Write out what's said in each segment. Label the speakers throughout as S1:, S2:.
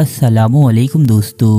S1: السلام علیکم دوستو۔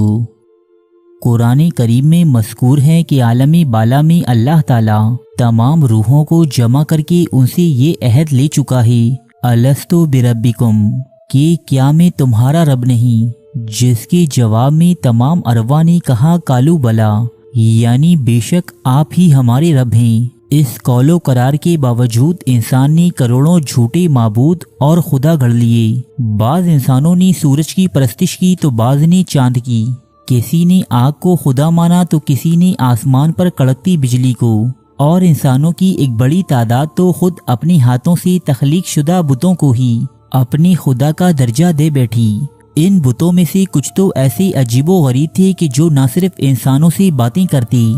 S1: قرآن کریم میں مذکور ہے کہ عالمی بالا میں اللہ تعالیٰ تمام روحوں کو جمع کر کے ان سے یہ عہد لے چکا ہے، الستو بربکم، کہ کیا میں تمہارا رب نہیں؟ جس کے جواب میں تمام ارواح نے کہا کالو بلا، یعنی بے شک آپ ہی ہمارے رب ہیں۔ اس قول و قرار کے باوجود انسان نے کروڑوں جھوٹے معبود اور خدا گھڑ لیے۔ بعض انسانوں نے سورج کی پرستش کی تو بعض نے چاند کی، کسی نے آگ کو خدا مانا تو کسی نے آسمان پر کڑکتی بجلی کو، اور انسانوں کی ایک بڑی تعداد تو خود اپنے ہاتھوں سے تخلیق شدہ بتوں کو ہی اپنے خدا کا درجہ دے بیٹھی۔ ان بتوں میں سے کچھ تو ایسے عجیب و غریب تھے کہ جو نہ صرف انسانوں سے باتیں کرتی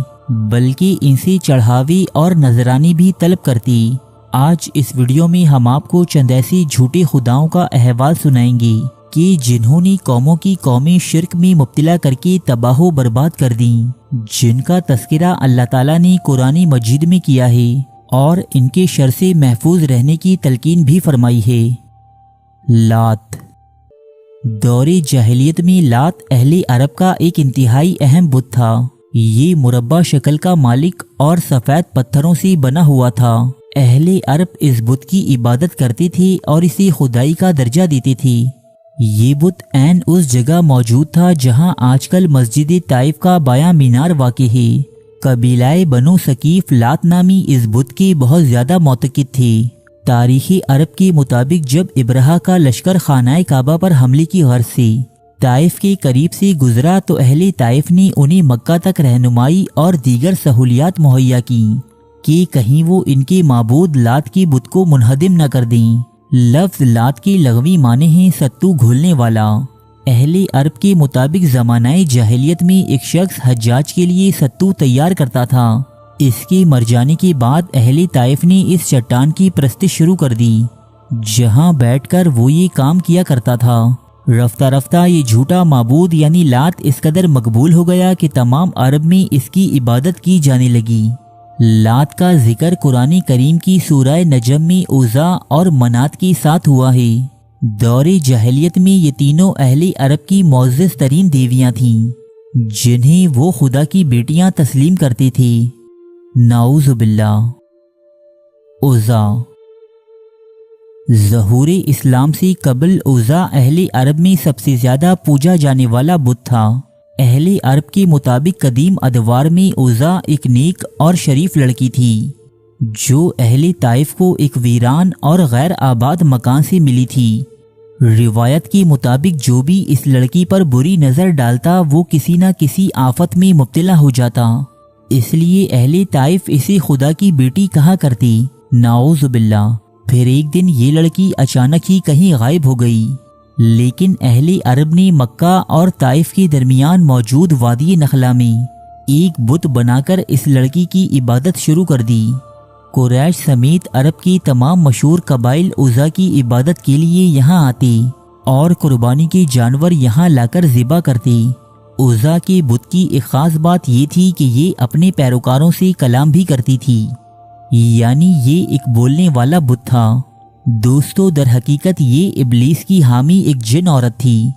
S1: بلکہ ان سے چڑھاوی اور نذرانی بھی طلب کرتی۔ آج اس ویڈیو میں ہم آپ کو چند ایسے جھوٹے خداؤں کا احوال سنائیں گے کہ جنہوں نے قوموں کی قومیں شرک میں مبتلا کر کے تباہ و برباد کر دیں، جن کا تذکرہ اللہ تعالیٰ نے قرآن مجید میں کیا ہے اور ان کے شر سے محفوظ رہنے کی تلقین بھی فرمائی ہے۔ لات۔ دور جاہلیت میں لات اہل عرب کا ایک انتہائی اہم بت تھا۔ یہ مربع شکل کا مالک اور سفید پتھروں سے بنا ہوا تھا۔ اہل عرب اس بت کی عبادت کرتے تھے اور اسے خدائی کا درجہ دیتے تھے۔ یہ بت عین اس جگہ موجود تھا جہاں آج کل مسجد طائف کا بایاں مینار واقع ہے۔ قبیلہ بنو ثقیف لات نامی اس بت کے بہت زیادہ معتقد تھے۔ تاریخ عرب کے مطابق جب ابرہہ کا لشکر خانہ کعبہ پر حملے کی غرض سے طائف کے قریب سے گزرا تو اہل طائف نے انہیں مکہ تک رہنمائی اور دیگر سہولیات مہیا کیں کہ کہیں وہ ان کے معبود لات کے بت کو منہدم نہ کر دیں۔ لفظ لات کے لغوی معنی ہیں ستو گھولنے والا۔ اہل عرب کے مطابق زمانہ جاہلیت میں ایک شخص حجاج کے لیے ستو تیار کرتا تھا۔ اس کے مر جانے کے بعد اہل طائف نے اس چٹان کی پرستش شروع کر دی جہاں بیٹھ کر وہ یہ کام کیا کرتا تھا۔ رفتہ رفتہ یہ جھوٹا معبود یعنی لات اس قدر مقبول ہو گیا کہ تمام عرب میں اس کی عبادت کی جانے لگی۔ لات کا ذکر قرآن کریم کی سورہ نجم میں عزا اور منات کے ساتھ ہوا ہے۔ دور جاہلیت میں یہ تینوں اہل عرب کی معزز ترین دیویاں تھیں جنہیں وہ خدا کی بیٹیاں تسلیم کرتے تھے۔ نعوذ باللہ۔ عزا۔ ظہور اسلام سے قبل عزا اہل عرب میں سب سے زیادہ پوجا جانے والا بت تھا۔ اہل عرب کے مطابق قدیم ادوار میں عزا ایک نیک اور شریف لڑکی تھی جو اہل طائف کو ایک ویران اور غیر آباد مکان سے ملی تھی۔ روایت کے مطابق جو بھی اس لڑکی پر بری نظر ڈالتا وہ کسی نہ کسی آفت میں مبتلا ہو جاتا، اس لیے اہل طائف اسے خدا کی بیٹی کہا کرتی۔ نعوذ باللہ۔ پھر ایک دن یہ لڑکی اچانک ہی کہیں غائب ہو گئی، لیکن اہل عرب نے مکہ اور طائف کے درمیان موجود وادی نخلا میں ایک بت بنا کر اس لڑکی کی عبادت شروع کر دی۔ قریش سمیت عرب کے تمام مشہور قبائل عزا کی عبادت کے لیے یہاں آتے اور قربانی کے جانور یہاں لا کر ذبح کرتے۔ عزا کے بت کی ایک خاص بات یہ تھی کہ یہ اپنے پیروکاروں سے کلام بھی کرتی تھی، یعنی یہ ایک بولنے والا بت تھا۔ دوستو، در حقیقت یہ ابلیس کی حامی ایک جن عورت تھی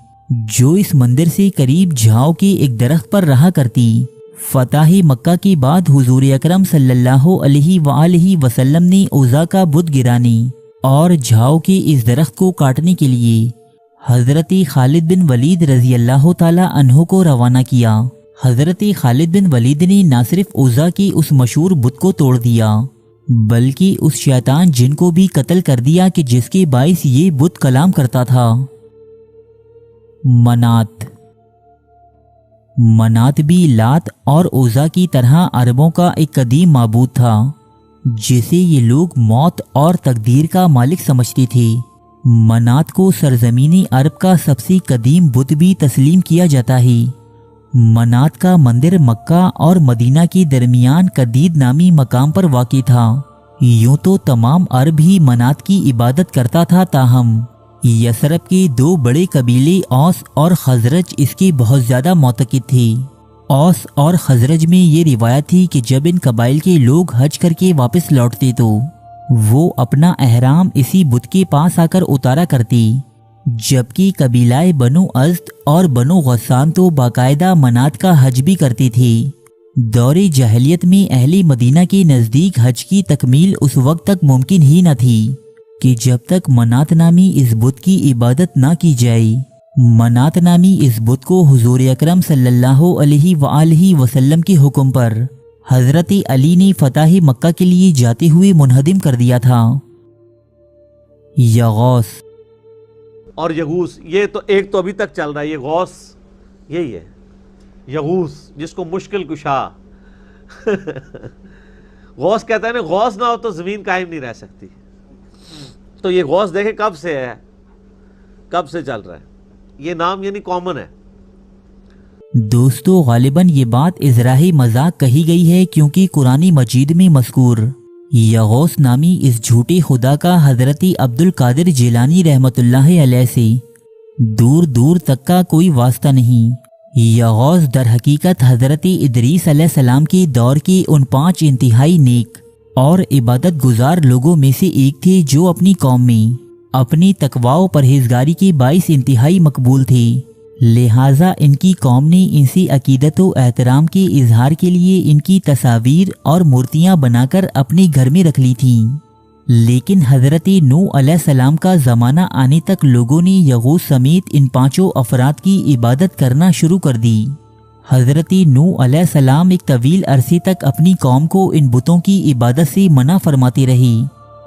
S1: جو اس مندر سے قریب جھاؤ کے ایک درخت پر رہا کرتی۔ فتح مکہ کے بعد حضور اکرم صلی اللہ علیہ وآلہ وسلم نے عزا کا بت گرانے اور جھاؤ کے اس درخت کو کاٹنے کے لیے حضرت خالد بن ولید رضی اللہ تعالی عنہ کو روانہ کیا۔ حضرت خالد بن ولید نے نہ صرف عزا کے اس مشہور بت کو توڑ دیا بلکہ اس شیطان جن کو بھی قتل کر دیا کہ جس کے باعث یہ بت کلام کرتا تھا۔ منات۔ منات بھی لات اور عزا کی طرح عربوں کا ایک قدیم معبود تھا جسے یہ لوگ موت اور تقدیر کا مالک سمجھتے تھے۔ منات کو سرزمین عرب کا سب سے قدیم بت بھی تسلیم کیا جاتا ہے۔ منات کا مندر مکہ اور مدینہ کے درمیان قدید نامی مقام پر واقع تھا۔ یوں تو تمام عرب ہی منات کی عبادت کرتا تھا، تاہم یثرب کے دو بڑے قبیلے اوس اور خزرج اس کے بہت زیادہ معتقد تھے۔ اوس اور خزرج میں یہ روایت تھی کہ جب ان قبائل کے لوگ حج کر کے واپس لوٹتے تو وہ اپنا احرام اسی بت کے پاس آ کر اتارا کرتی۔ جبکہ قبیلہ بنو ازد اور بنو غسان تو باقاعدہ منات کا حج بھی کرتے تھے۔ دور جاہلیت میں اہل مدینہ کے نزدیک حج کی تکمیل اس وقت تک ممکن ہی نہ تھی کہ جب تک منات نامی اس بت کی عبادت نہ کی جائے۔ منات نامی اس بت کو حضور اکرم صلی اللہ علیہ وآلہ وسلم کے حکم پر حضرت علی نے فتح مکہ کے لیے جاتے ہوئے منہدم کر دیا تھا۔ یغوث
S2: اور یغوث، یہ تو ایک تو ابھی تک چل رہا ہے، یہ غوث یہی ہے، یغوث جس کو مشکل کشا غوث کہتا ہے نا، غوث نہ ہو تو زمین قائم نہیں رہ سکتی۔ تو یہ غوث دیکھیں کب سے ہے، کب سے چل رہا ہے، یہ نام یعنی کامن ہے۔
S1: دوستو غالباً یہ بات ازراہ مذاق کہی گئی ہے، کیونکہ قرآن مجید میں مذکور یغوث نامی اس جھوٹے خدا کا حضرت عبد القادر جیلانی رحمۃ اللہ علیہ سے دور دور تک کا کوئی واسطہ نہیں۔ یغوث در حقیقت حضرت ادریس علیہ السلام کے دور کے ان 5 انتہائی نیک اور عبادت گزار لوگوں میں سے ایک تھے جو اپنی قوم میں اپنی تقوی و پرہیزگاری کے باعث انتہائی مقبول تھے۔ لہٰذا ان کی قوم نے ان سے عقیدت و احترام کے اظہار کے لیے ان کی تصاویر اور مورتیاں بنا کر اپنے گھر میں رکھ لی تھیں۔ لیکن حضرت نوح علیہ السلام کا زمانہ آنے تک لوگوں نے یغوث سمیت ان 5 افراد کی عبادت کرنا شروع کر دی۔ حضرت نوح علیہ السلام ایک طویل عرصے تک اپنی قوم کو ان بتوں کی عبادت سے منع فرماتے رہے،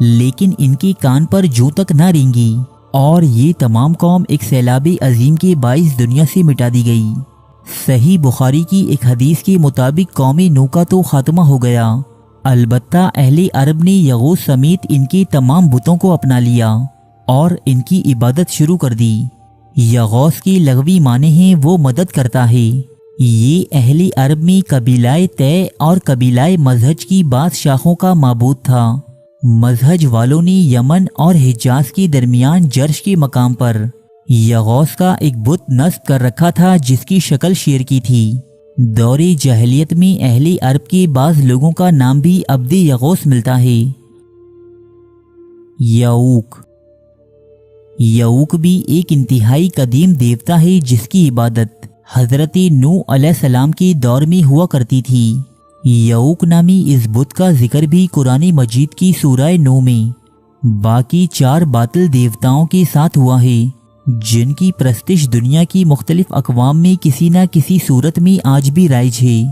S1: لیکن ان کے کان پر جوں تک نہ رینگی اور یہ تمام قوم ایک سیلاب عظیم کے باعث دنیا سے مٹا دی گئی۔ صحیح بخاری کی ایک حدیث کے مطابق قوم نوح کا تو خاتمہ ہو گیا، البتہ اہل عرب نے یغوث سمیت ان کے تمام بتوں کو اپنا لیا اور ان کی عبادت شروع کر دی۔ یغوث کی لغوی معنی ہیں وہ مدد کرتا ہے۔ یہ اہل عرب میں قبیلہ طے اور قبیلہ مزہج کی بعض شاخوں کا معبود تھا۔ مزہج والوں نے یمن اور حجاز کے درمیان جرش کے مقام پر یغوث کا ایک بت نصب کر رکھا تھا جس کی شکل شیر کی تھی۔ دور جاہلیت میں اہل عرب کے بعض لوگوں کا نام بھی عبد یغوث ملتا ہے۔ یعوق، یعوق بھی ایک انتہائی قدیم دیوتا ہے جس کی عبادت حضرت نوح علیہ السلام کے دور میں ہوا کرتی تھی۔ یعوق نامی اس بت کا ذکر بھی قرآن مجید کی سورہ نوح میں باقی 4 باطل دیوتاؤں کے ساتھ ہوا ہے جن کی پرستش دنیا کی مختلف اقوام میں کسی نہ کسی صورت میں آج بھی رائج ہے۔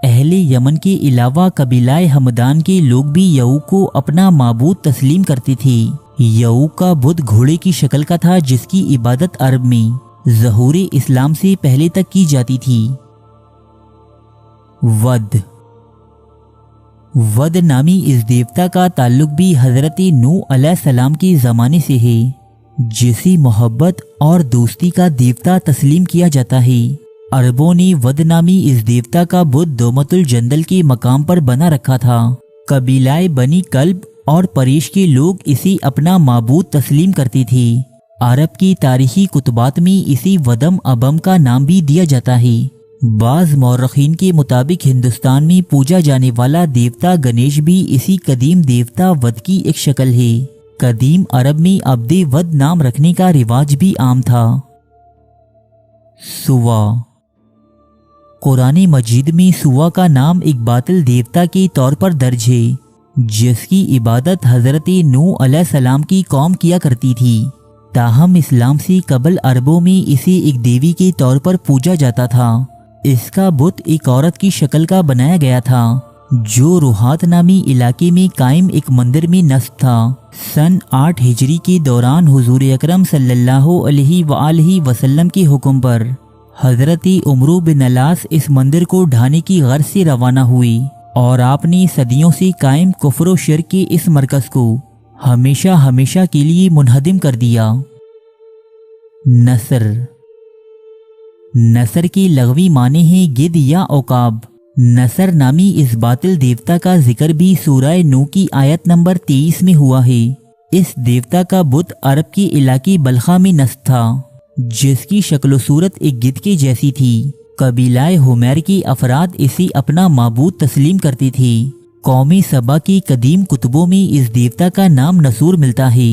S1: اہل یمن کے علاوہ قبیلہ ہمدان کے لوگ بھی یعوق کو اپنا معبود تسلیم کرتے تھے۔ یعوق کا بت گھوڑے کی شکل کا تھا جس کی عبادت عرب میں ظہور اسلام سے پہلے تک کی جاتی تھی۔ ود، ود نامی اس دیوتا کا تعلق بھی حضرت نوح علیہ السلام کے زمانے سے ہے، جسے محبت اور دوستی کا دیوتا تسلیم کیا جاتا ہے۔ عربوں نے ود نامی اس دیوتا کا بت دومت الجندل کے مقام پر بنا رکھا تھا۔ قبیلہ بنی کلب اور پریش کے لوگ اسے اپنا معبود تسلیم کرتے تھے۔ عرب کی تاریخی کتبات میں اسی ودم ابم کا نام بھی دیا جاتا ہے۔ بعض مورخین کے مطابق ہندوستان میں پوجا جانے والا دیوتا گنیش بھی اسی قدیم دیوتا ود کی ایک شکل ہے۔ قدیم عرب میں عبد ود نام رکھنے کا رواج بھی عام تھا۔ سوا، قرآن مجید میں سوا کا نام ایک باطل دیوتا کے طور پر درج ہے جس کی عبادت حضرت نوح علیہ السلام کی قوم کیا کرتی تھی، تاہم اسلام سے قبل عربوں میں اسے ایک دیوی کے طور پر پوجا جاتا تھا۔ اس کا بت ایک عورت کی شکل کا بنایا گیا تھا جو روحات نامی علاقے میں قائم ایک مندر میں نصب تھا۔ سن 8 ہجری کے دوران حضور اکرم صلی اللہ علیہ وآلہ وسلم کے حکم پر حضرت عمرو بن العاص اس مندر کو ڈھانے کی غرض سے روانہ ہوئی اور آپ نے صدیوں سے قائم کفر و شرک کے اس مرکز کو ہمیشہ ہمیشہ کے لیے منہدم کر دیا۔ نصر، نصر کی لغوی معنی ہے گدھ یا عقاب۔ نصر نامی اس باطل دیوتا کا ذکر بھی سورہ نوح کی آیت نمبر 23 میں ہوا ہے۔ اس دیوتا کا بت عرب کے علاقے بلخا میں نصب تھا جس کی شکل و صورت ایک گدھ کے جیسی تھی۔ قبیلہ حمیر کے افراد اسے اپنا معبود تسلیم کرتے تھے۔ قوم سبا کی قدیم کتبوں میں اس دیوتا کا نام نسور ملتا ہے۔